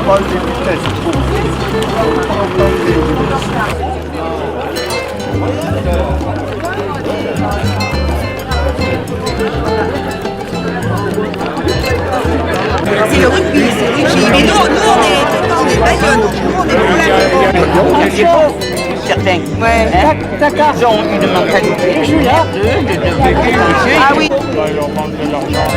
pas des vitesses trop. C'est le rugby, mais nous on est Bayonne, nous on est pour la Certains, ouais. ils ont une mentalité de vécu, monsieur. Ah oui. Là, il leur manque de l'argent.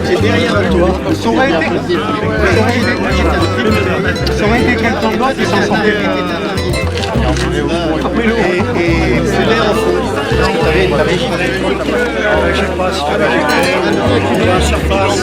C'est derrière toi. Ça aurait été quelqu'un d'autre qui s'en sortait. Et c'est l'air au fond. Je sais pas si tu as la surface.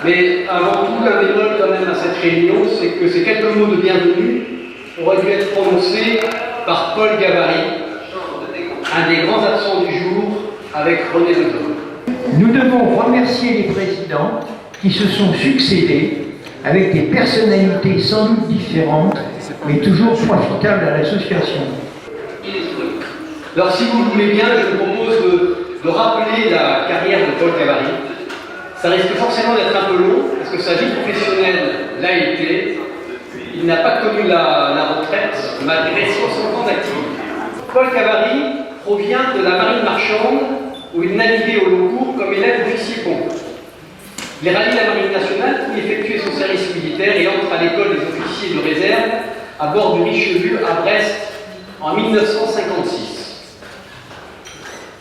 Mais avant tout, un bémol quand même à cette réunion, c'est que ces quelques mots de bienvenue auraient dû être prononcés par Paul Gavary, un des grands absents du jour, avec René Lejeune. Nous devons remercier les présidents qui se sont succédés avec des personnalités sans doute différentes, mais toujours profitables à l'association. Alors si vous le voulez bien, je vous propose de rappeler la carrière de Paul Gavary. Ça risque forcément d'être un peu long, parce que sa vie professionnelle l'a été. Il n'a pas connu la retraite, malgré 60 ans d'activité. Paul Gavary provient de la marine marchande, où il naviguait au long cours comme élève officier pont. Il rallie la marine nationale pour y effectuer son service militaire et entre à l'école des officiers de réserve à bord du Richelieu à Brest en 1956.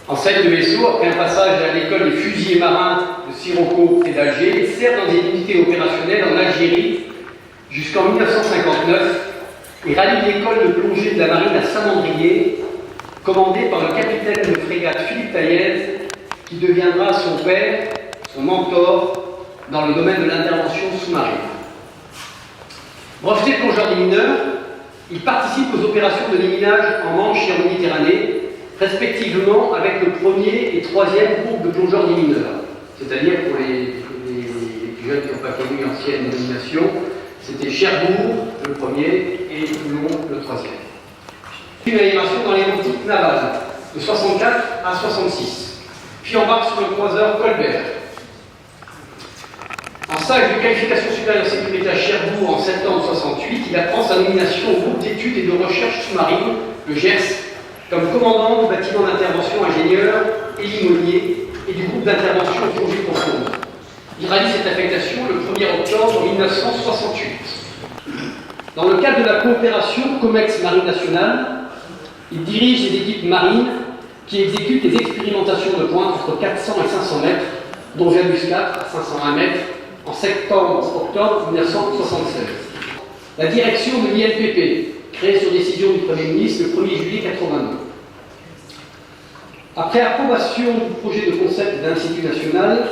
Enseigne de vaisseau, après un passage à l'école des fusiliers marins de Sirocco et d'Alger, il sert dans des unités opérationnelles en Algérie jusqu'en 1959 et rallie l'école de plongée de la marine à Saint-Mandrier, commandée par le capitaine de frégate Philippe Taillez, qui deviendra son père, son mentor, dans le domaine de l'intervention sous-marine. Breveté plongeur des mineurs, il participe aux opérations de déminage en Manche et en Méditerranée, respectivement avec le 1er et 3e groupe de plongeurs des mineurs. C'est-à-dire, pour les plus jeunes qui n'ont pas connu l'ancienne dénomination, c'était Cherbourg le 1er et Toulon le 3e. Une animation dans l'aéronautique navale, de 64 à 66, puis embarque sur le croiseur Colbert. En stage de qualification supérieure sécurité à Cherbourg en septembre 68, il apprend sa nomination au groupe d'études et de recherche sous-marine, le GERS, comme commandant du bâtiment d'intervention ingénieur et limonier et du groupe d'intervention plongée profonde. Il rallie cette affectation le 1er octobre 1968. Dans le cadre de la coopération COMEX Marine Nationale, il dirige les équipes marines qui exécutent les expérimentations de pointe entre 400 et 500 mètres, dont Janus 4 à 501 mètres, en septembre-octobre 1976. La direction de l'INPP, créée sur décision du Premier ministre le 1er juillet 1982. Après approbation du projet de concept d'Institut national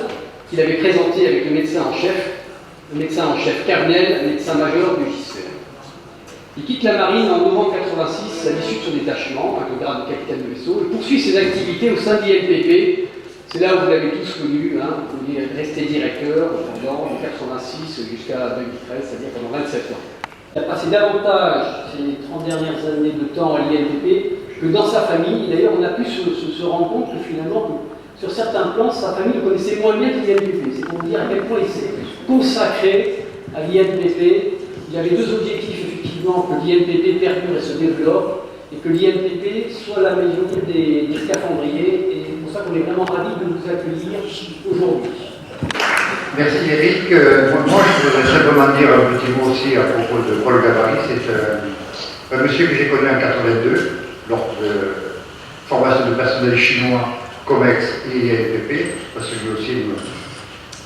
qu'il avait présenté avec le médecin en chef Carnel, médecin-major du GISFER. Il quitte la marine en novembre 1986 à l'issue de son détachement, avec le grade de capitaine de vaisseau, et poursuit ses activités au sein de l'INPP. C'est là où vous l'avez tous connu, il est resté directeur pendant de 1986 jusqu'à 2013, c'est-à-dire pendant 27 ans. Il a passé davantage ces 30 dernières années de temps à l'INPP que dans sa famille. D'ailleurs, on a pu se rendre compte que finalement, sur certains plans, sa famille le connaissait moins bien que l'INPP. C'est pour vous dire à quel point il s'est consacré à l'INPP. Il y avait deux objectifs, effectivement, que l'INPP perdure et se développe, et que l'INPP soit la maison des scaphandriers. Et c'est pour ça qu'on est vraiment ravis de vous accueillir aujourd'hui. Merci Eric. Moi, je voudrais simplement dire un petit mot aussi à propos de Paul Gavari. C'est un monsieur que j'ai connu en 82, lors de formation de personnel chinois, COMEX et INPP, parce que lui aussi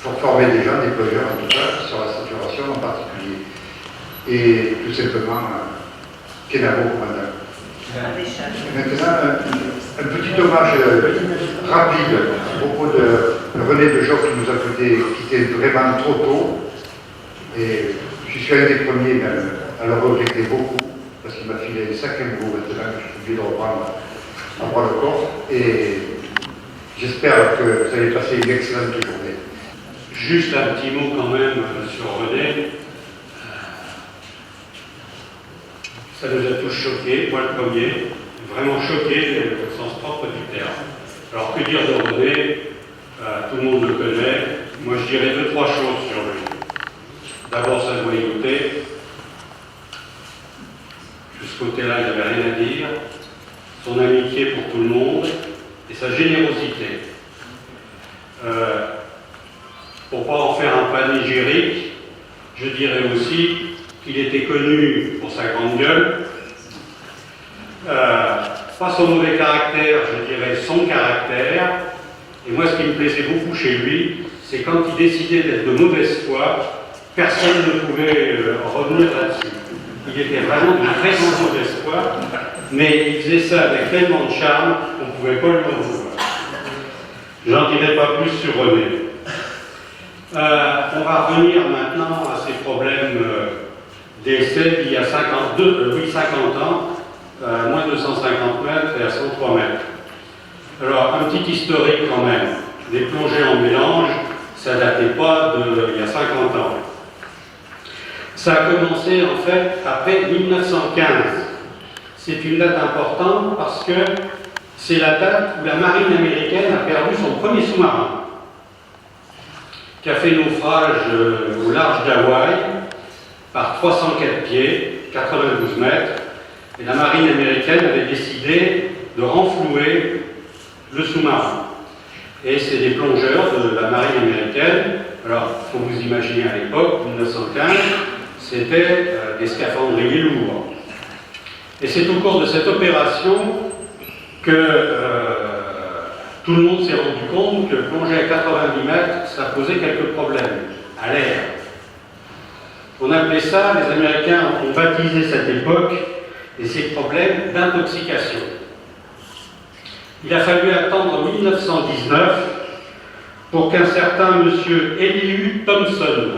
pour former des gens, des plongeurs en tout cas, sur la saturation en particulier. Et tout simplement, Kenavo commandant. Maintenant, un petit hommage rapide à propos de René de Joc qui nous a quitté vraiment trop tôt. Et je suis un des premiers même à le regretter beaucoup, parce qu'il m'a filé un sacré boulot maintenant que je suis obligé de reprendre à bras le corps. Et j'espère que vous allez passer une excellente journée. Juste un petit mot quand même sur René. Ça nous a tous choqués, moi le premier, vraiment choqués au sens propre du terme. Alors que dire de René? Tout le monde le connaît. Moi je dirais 2-3 choses sur lui. D'abord sa loyauté. De ce côté-là, il n'avait rien à dire. Son amitié pour tout le monde et sa générosité. Pour ne pas en faire un panégyrique, je dirais aussi qu'il était connu pour sa grande gueule, pas son mauvais caractère, je dirais son caractère. Et moi, ce qui me plaisait beaucoup chez lui, c'est quand il décidait d'être de mauvaise foi, personne ne pouvait revenir là-dessus. Il était vraiment de très mauvaise foi, mais il faisait ça avec tellement de charme qu'on ne pouvait pas lui en vouloir. J'en dirai pas plus sur René. On va revenir maintenant à ces problèmes d'essai il y a 50 ans, moins de 150 mètres et à 103 mètres. Alors, un petit historique quand même. Les plongées en mélange, ça ne datait pas d'il y a 50 ans. Ça a commencé en fait après 1915. C'est une date importante parce que c'est la date où la marine américaine a perdu son premier sous-marin, qui a fait naufrage au large d'Hawaï par 304 pieds, 92 mètres, et la marine américaine avait décidé de renflouer le sous-marin. Et c'est des plongeurs de la marine américaine. Alors, il faut vous imaginer à l'époque, 1915, c'était des scaphandriers lourds. Et c'est au cours de cette opération que tout le monde s'est rendu compte que plonger à 90 mètres, ça posait quelques problèmes à l'air. On appelait ça, les Américains ont baptisé cette époque et ces problèmes d'intoxication. Il a fallu attendre 1919 pour qu'un certain monsieur Elihu Thomson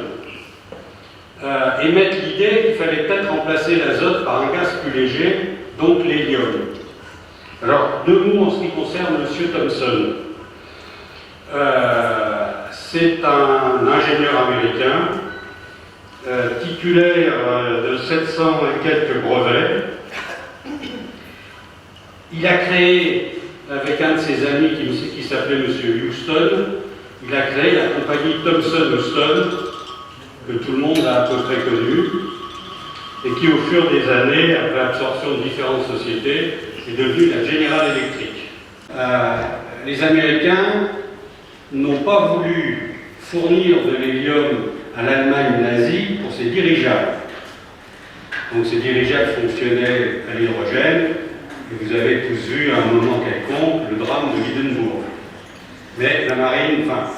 émette l'idée qu'il fallait peut-être remplacer l'azote par un gaz plus léger, donc l'hélium. Alors, 2 mots en ce qui concerne monsieur Thomson. C'est un ingénieur américain, titulaire de 700 et quelques brevets. Il a créé, avec un de ses amis qui s'appelait M. Houston, il a créé la compagnie Thomson-Houston, que tout le monde a à peu près connue, et qui au fur des années, après absorption de différentes sociétés, est devenue la General Electric. Les Américains n'ont pas voulu fournir de l'hélium à l'Allemagne nazie pour ses dirigeables. Donc ces dirigeables fonctionnaient à l'hydrogène, et vous avez tous vu à un moment quelconque le drame de Hindenburg. Mais la marine, enfin,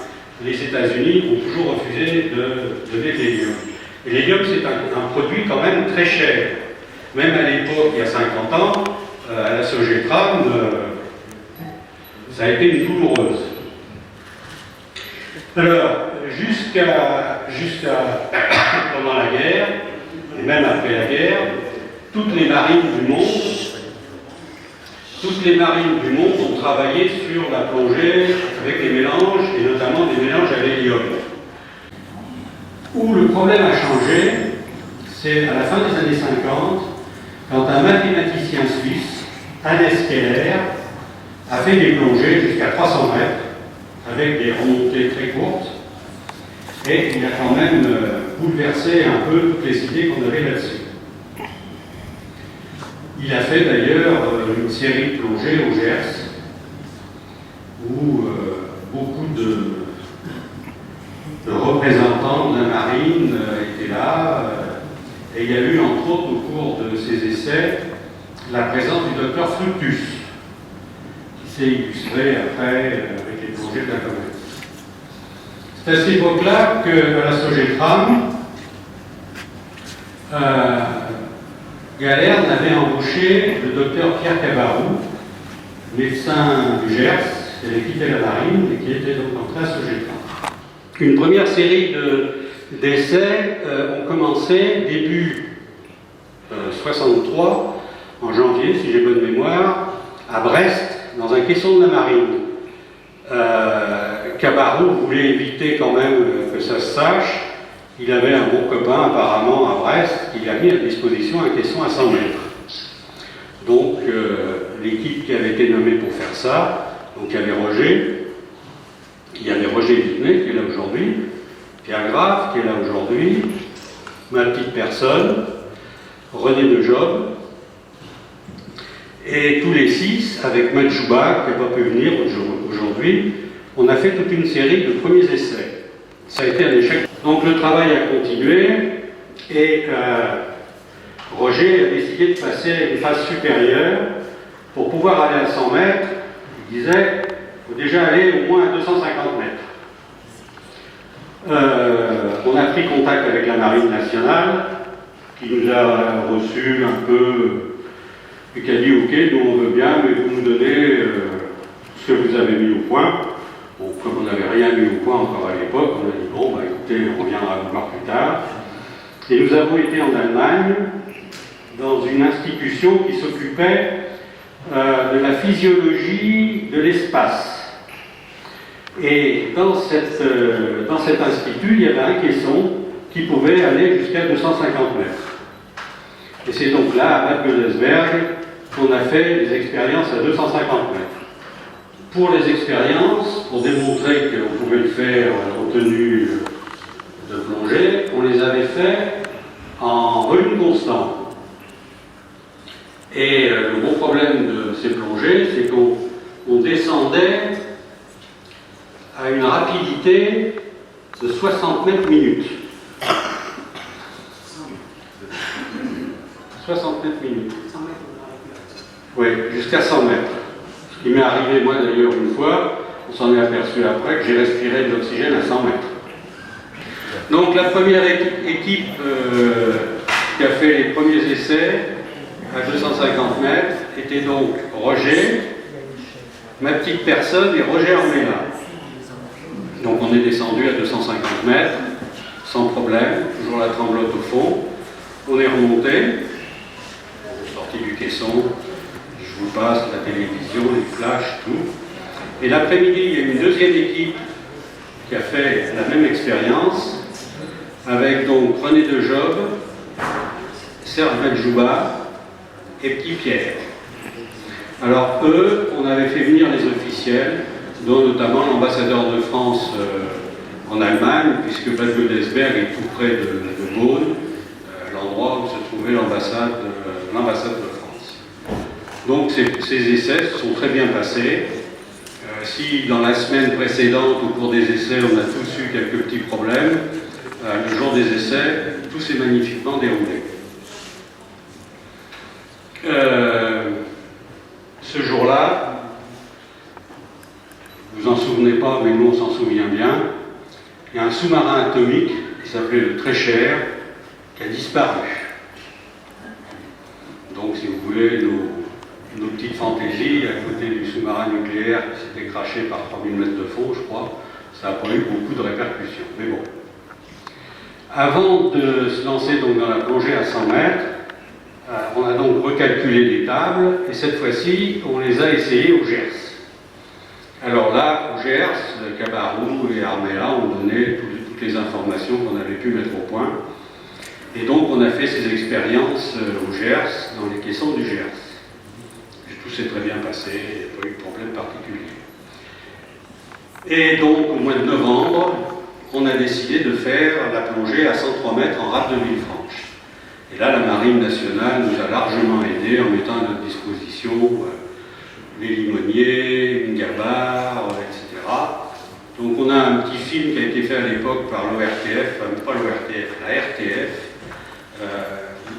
les États-Unis ont toujours refusé de donner de l'hélium. Et l'hélium, c'est un produit quand même très cher. Même à l'époque, il y a 50 ans, à la Sogétram, ça a été une douloureuse. Alors, jusqu'à pendant la guerre, et même après la guerre, toutes les marines du monde ont travaillé sur la plongée avec les mélanges, et notamment des mélanges à l'hélium. Où le problème a changé, c'est à la fin des années 50, quand un mathématicien suisse, Hannes Keller, a fait des plongées jusqu'à 300 mètres, avec des remontées très courtes, et il a quand même bouleversé un peu toutes les idées qu'on avait là-dessus. Il a fait d'ailleurs une série de plongées au Gers, où beaucoup le représentant de la marine était là, et il y a eu entre autres au cours de ces essais la présence du docteur Fructus, qui s'est illustré après avec les plongées de la comète. C'est à cette époque-là qu'à la Sogétram, Galerne avait embauché le docteur Pierre Cabarou, médecin du Gers, qui avait quitté la marine et qui était donc entré à Sogétram. Une première série d'essais ont commencé début 63, en janvier, si j'ai bonne mémoire, à Brest, dans un caisson de la marine. Cabarou voulait éviter quand même que ça se sache. Il avait un bon copain apparemment à Brest qui a mis à disposition un caisson à 100 mètres. Donc l'équipe qui avait été nommée pour faire ça, donc il y avait Roger Vittenet qui est là aujourd'hui, Pierre Graff qui est là aujourd'hui, ma petite personne, René de Job, et tous les 6, avec Matt Jouba qui n'a pas pu venir aujourd'hui, on a fait toute une série de premiers essais. Ça a été un échec. Donc le travail a continué et Roger a décidé de passer à une phase supérieure. Pour pouvoir aller à 100 mètres, il disait qu'il faut déjà aller au moins à 250 mètres. On a pris contact avec la Marine nationale qui nous a reçus un peu et qui a dit ok, nous on veut bien, mais vous nous donnez ce que vous avez mis au point. Bon, comme on n'avait rien mis au point encore à l'époque, on a dit bon, bah écoutez, on reviendra vous voir plus tard. Et nous avons été en Allemagne dans une institution qui s'occupait de la physiologie de l'espace. Et dans cet institut, il y avait un caisson qui pouvait aller jusqu'à 250 mètres. Et c'est donc là, à Bad Godesberg, qu'on a fait des expériences à 250 mètres. Pour les expériences, pour démontrer qu'on pouvait le faire en tenue de plongée, on les avait fait en volume constant. Et le gros problème de ces plongées, c'est qu'on descendait à une rapidité de 60 mètres minute. 60 mètres minute. Oui, jusqu'à 100 mètres. Ce qui m'est arrivé, moi d'ailleurs, une fois, on s'en est aperçu après, que j'ai respiré de l'oxygène à 100 mètres. Donc la première équipe qui a fait les premiers essais à 250 mètres était donc Roger, ma petite personne et Roger Armella. Donc on est descendu à 250 mètres, sans problème, toujours la tremblote au fond. On est remonté, on est sorti du caisson, je vous passe la télévision, les flashs, tout. Et l'après-midi, il y a une deuxième équipe qui a fait la même expérience, avec donc René de Job, Serge Maljouba et Petit Pierre. Alors eux, on avait fait venir les officiels, dont notamment l'ambassadeur de France en Allemagne, puisque Bad Godesberg est tout près de Beaune, l'endroit où se trouvait l'ambassade de France. Donc ces essais se sont très bien passés. Si dans la semaine précédente, au cours des essais, on a tous eu quelques petits problèmes, le jour des essais, tout s'est magnifiquement déroulé. Ce jour-là, vous en souvenez pas, mais nous on s'en souvient bien, il y a un sous-marin atomique qui s'appelait le Très Cher, qui a disparu. Donc si vous voulez, nos petites fantaisies à côté du sous-marin nucléaire qui s'était craché par 3000 mètres de fond, je crois, ça n'a pas eu beaucoup de répercussions. Mais bon. Avant de se lancer donc dans la plongée à 100 mètres, on a donc recalculé les tables, et cette fois-ci, on les a essayées au Gers. Alors là, au Gers, Cabarou et Armella ont donné toutes les informations qu'on avait pu mettre au point. Et donc, on a fait ces expériences au Gers, dans les caissons du Gers. Et tout s'est très bien passé, il n'y a pas eu de problème particulier. Et donc, au mois de novembre, on a décidé de faire la plongée à 103 mètres en rade de Villefranche. Et là, la Marine nationale nous a largement aidés en mettant à notre disposition les limoniers, une gabarre, etc. Donc on a un petit film qui a été fait à l'époque par l'ORTF, pas l'ORTF, la RTF,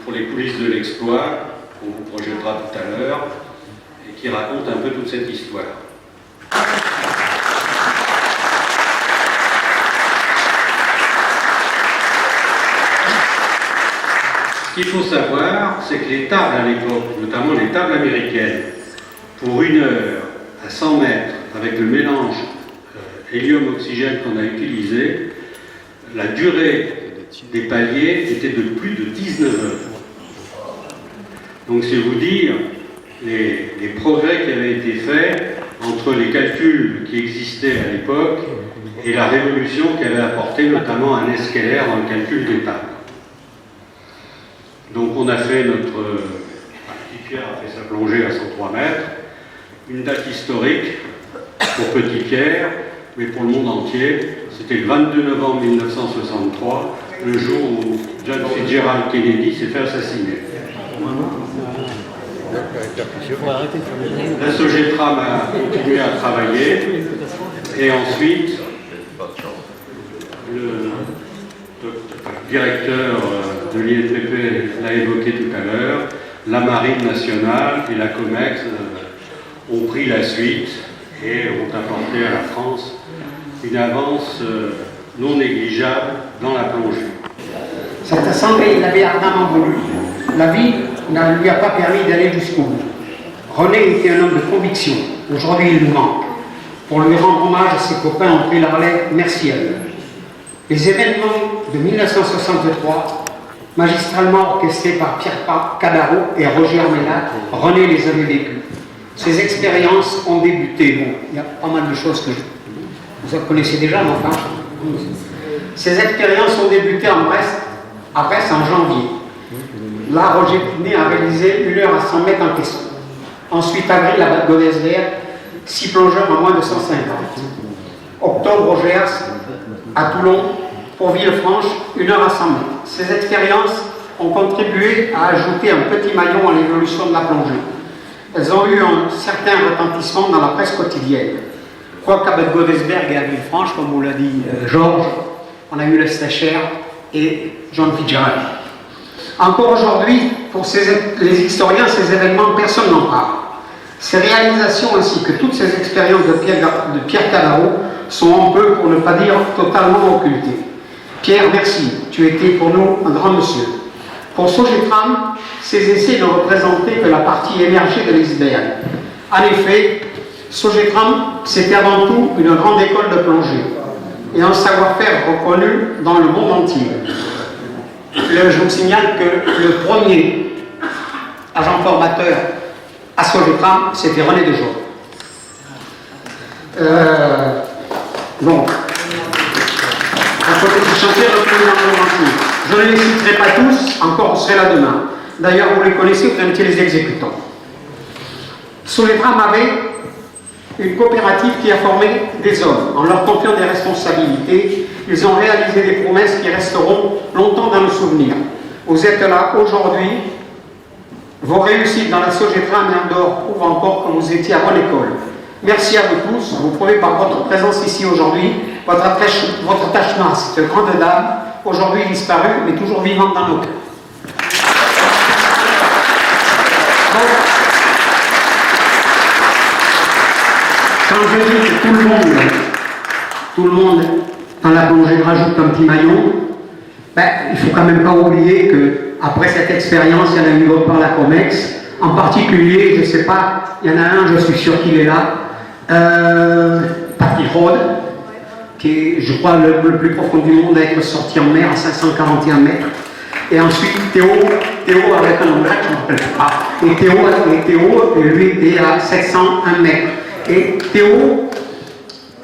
pour les coulisses de l'exploit, qu'on vous projettera tout à l'heure, et qui raconte un peu toute cette histoire. Ce qu'il faut savoir, c'est que les tables à l'époque, notamment les tables américaines, pour 1 heure à 100 mètres, avec le mélange hélium-oxygène qu'on a utilisé, la durée des paliers était de plus de 19 heures. Donc c'est vous dire les progrès qui avaient été faits entre les calculs qui existaient à l'époque et la révolution qu'avait apporté notamment un escalaire dans le calcul des tables. Donc on a fait Petit Pierre a fait sa plongée à 103 mètres, une date historique pour Petit Pierre, mais pour le monde entier, c'était le 22 novembre 1963, le jour où John Fitzgerald Kennedy s'est fait assassiner. La Sogétram a continué à travailler, et ensuite, le directeur de l'INPP l'a évoqué tout à l'heure, la Marine nationale et la COMEX ont pris la suite et ont apporté à la France une avance non négligeable dans la plongée. Cette assemblée, il l'avait ardemment voulu. La vie ne lui a pas permis d'aller jusqu'au bout. René était un homme de conviction. Aujourd'hui, il nous manque. Pour lui rendre hommage, ses copains ont pris la relève. Merci à eux. Les événements de 1963, magistralement orchestrés par Pierre Cadaro et Roger Armenac, René les avait vécus. Ces expériences ont débuté. Bon, il y a pas mal de choses que vous connaissez déjà, mais enfin. Ces expériences ont débuté à Brest en janvier. Là, Roger Pinet a réalisé 1 heure à 100 mètres en caisson. Ensuite, avril, à Bad-Godesberg, 6 plongeurs en moins de 150. Octobre, au Gers, à Toulon, pour Villefranche, 1 heure à 100 mètres. Ces expériences ont contribué à ajouter un petit maillon à l'évolution de la plongée. Elles ont eu un certain retentissement dans la presse quotidienne. Quoiqu'à Bad-Godesberg et à Villefranche, comme vous l'a dit Georges, on a eu le Stacher et John Fitzgerald. Encore aujourd'hui, pour les historiens, ces événements, personne n'en parle. Ces réalisations ainsi que toutes ces expériences de Pierre Cadaro sont un peu, pour ne pas dire totalement occultées. Pierre, merci, tu étais pour nous un grand monsieur. Pour Sogétram, ces essais ne représentaient que la partie émergée de l'iceberg. En effet, Sogétram, c'était avant tout une grande école de plongée et un savoir-faire reconnu dans le monde entier. Je vous signale que le premier agent formateur à Sogétram, c'était René Desjardins. Bon. À côté du chantier, je ne les citerai pas tous, encore on serait là demain. D'ailleurs, vous les connaissez, vous invitez les exécutants. Sogétram avait une coopérative qui a formé des hommes. En leur confiant des responsabilités, ils ont réalisé des promesses qui resteront longtemps dans le souvenir. Vous êtes là aujourd'hui, vos réussites dans la Sogétram et en dehors prouvent encore que vous étiez à bonne école. Merci à vous tous, vous prouvez par votre présence ici aujourd'hui, votre attachement à cette grande dame, aujourd'hui disparue, mais toujours vivante dans nos cœurs. Quand je dis que tout le monde dans la plongée rajoute un petit maillon, il ne faut quand même pas oublier qu'après cette expérience, il y en a une autre par la COMEX, en particulier, je ne sais pas, il y en a un, je suis sûr qu'il est là, Patrick Rode, qui est, je crois, le plus profond du monde à être sorti en mer à 541 mètres. Et ensuite, Théo avec un nom là, je ne me rappelle pas. Et Théo, lui, était à 701 mètres. Et Théo,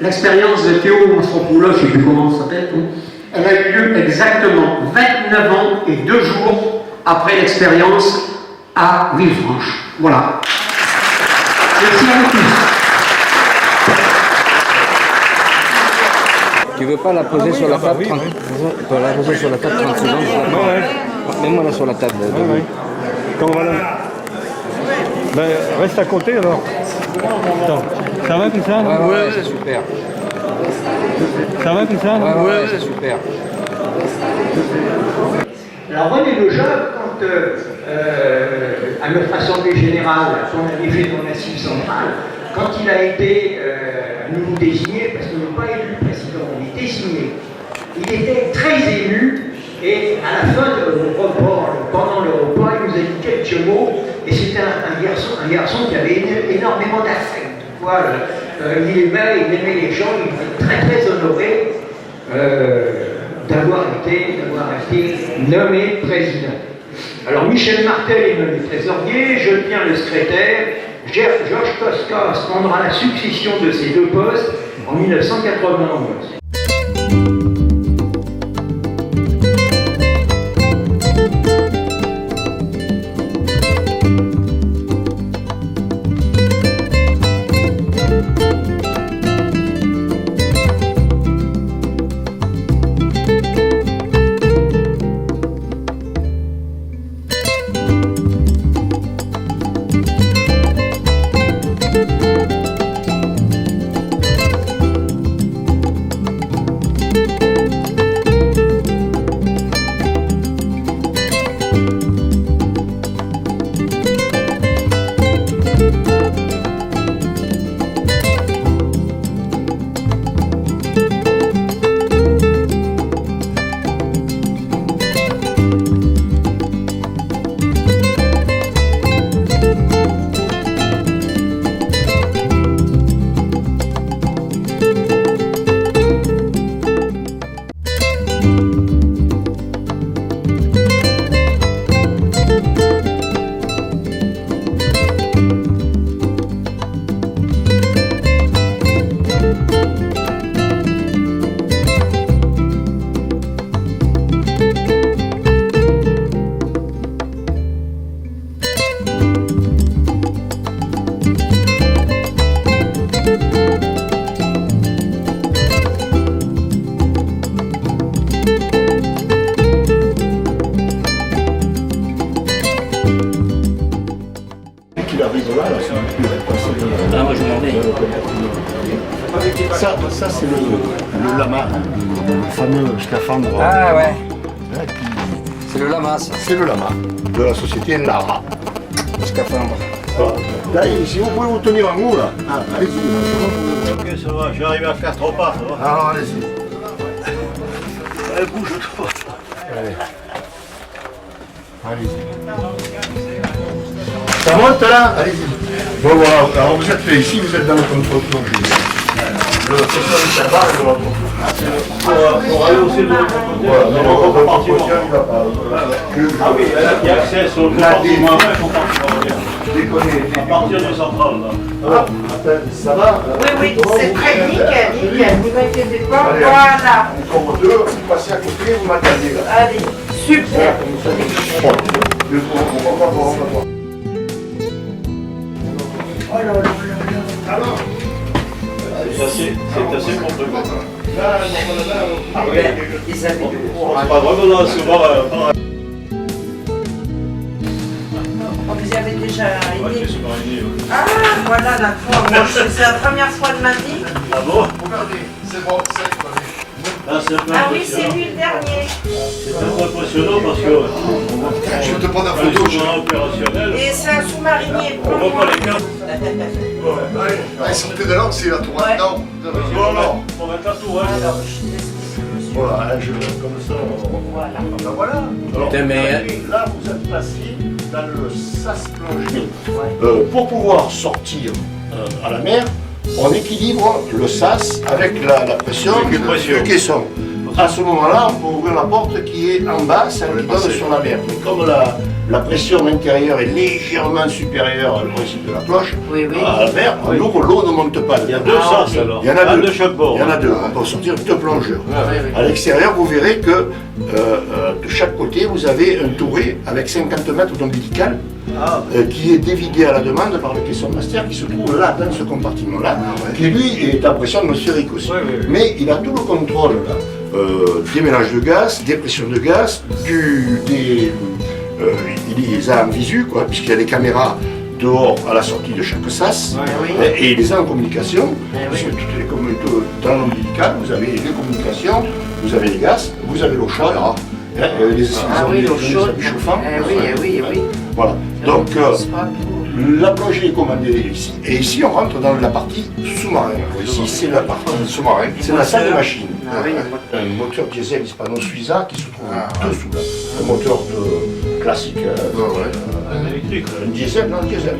l'expérience de Théo Mostropoulos, je ne sais plus comment ça s'appelle, elle a eu lieu exactement 29 ans et 2 jours après l'expérience à Villefranche. Voilà. Merci à vous tous. Tu veux pas la poser sur la table 30 la poser sur la table 30 secondes, je la prends. Mets-moi là sur la table. Quand voilà. Reste à côté alors. Attends. Ça va tout ça? Ouais, c'est super. Ça va comme ça? Ouais, c'est super. Alors René Lejeune, quand à notre Assemblée Générale, son arrivée dans la Massif centrale, quand il a été à nouveau désigné, parce qu'il n'est pas élu président, il est désigné, il était très ému et à la fin de repas, pendant le repas, il nous a dit quelques mots et c'était un garçon qui avait énormément d'affect. Il aimait les gens, il était très très honoré d'avoir été nommé président. Alors Michel Martel est nommé trésorier, je tiens le secrétaire. Georges Koskas prendra la succession de ces deux postes en 1991. Ah, moi je m'en vais. Ça c'est le lama, le fameux scaphandre. Ah ouais. C'est le lama ça. C'est le lama de la société Lara. Le scaphandre. Voilà. Là, si vous pouvez vous tenir en haut là. Ah, allez-y. Ok, ça va, j'arrive à faire 3 pas, ça va. Alors allez-y. Allez, bouge-toi. Allez. Allez-y. Ça monte là? Allez-y. Bon voilà, alors vous êtes fait ici, vous êtes dans le contrôle plongé. Le secteur du tabac, pour aller aussi de l'autre côté. Voilà, mais le compartiment, il va pas. Ah oui, il y a qui accès sur le compartiment, il faut partir. À partir du central, là. Ah, ça va? Oui, c'est très nickel, ne vous inquiétez pas. Allez, Voilà. encore deux, vous passez à côté, vous m'attendez là. Allez, super. On va voir. Oh là là là là. Alors, C'est assez contre le Ils avaient du C'est pas vraiment dans ce bar. Vous y avez déjà été? Ah, voilà, d'accord. C'est la première fois de ma vie. Ah bon? regardez, c'est bon, c'est Ah oui, c'est lui le dernier. C'est un peu impressionnant parce que je vais te prendre la photo. opérationnel. Et c'est un sous-marinier. On voit pas les cartes. Ils sont de là, c'est la tour. Non, Non, on va mettre la tour. voilà, comme ça. Voilà. Alors, là, vous êtes passé dans le sas plongé. Pour pouvoir sortir à la mer, on équilibre le sas avec la pression du caisson. À ce moment-là, on peut ouvrir la porte qui est en bas, celle qui donne sur la mer. Mais comme la pression intérieure est légèrement supérieure au principe de la cloche, à la mer, en l'eau ne monte pas. Il y a deux sas alors. Il y en a deux. De chaque bord. Il y en a deux. On peut sortir deux plongeurs. À l'extérieur, vous verrez que de chaque côté, vous avez un touret avec 50 mètres d'ombilical qui est dévidé à la demande par le caisson master qui se trouve là, dans ce compartiment-là, qui lui est à pression atmosphérique aussi. Mais il a tout le contrôle là. Des mélanges de gaz, des pressions de gaz, il les a en visu, puisqu'il y a des caméras dehors à la sortie de chaque sas, et il les a en communication, parce que toutes les dans l'ombilical, vous avez les communications, vous avez les gaz, vous avez l'eau chaude, l'eau chaude. chauffants. Oui. Voilà. Donc la plongée est commandée ici. Et ici, on rentre dans la partie sous-marine. Ici, c'est la partie sous-marine. C'est la salle de machine. Un moteur diesel hispano-suiza qui se trouve dessous là. Un moteur classique. Un diesel, non, diesel.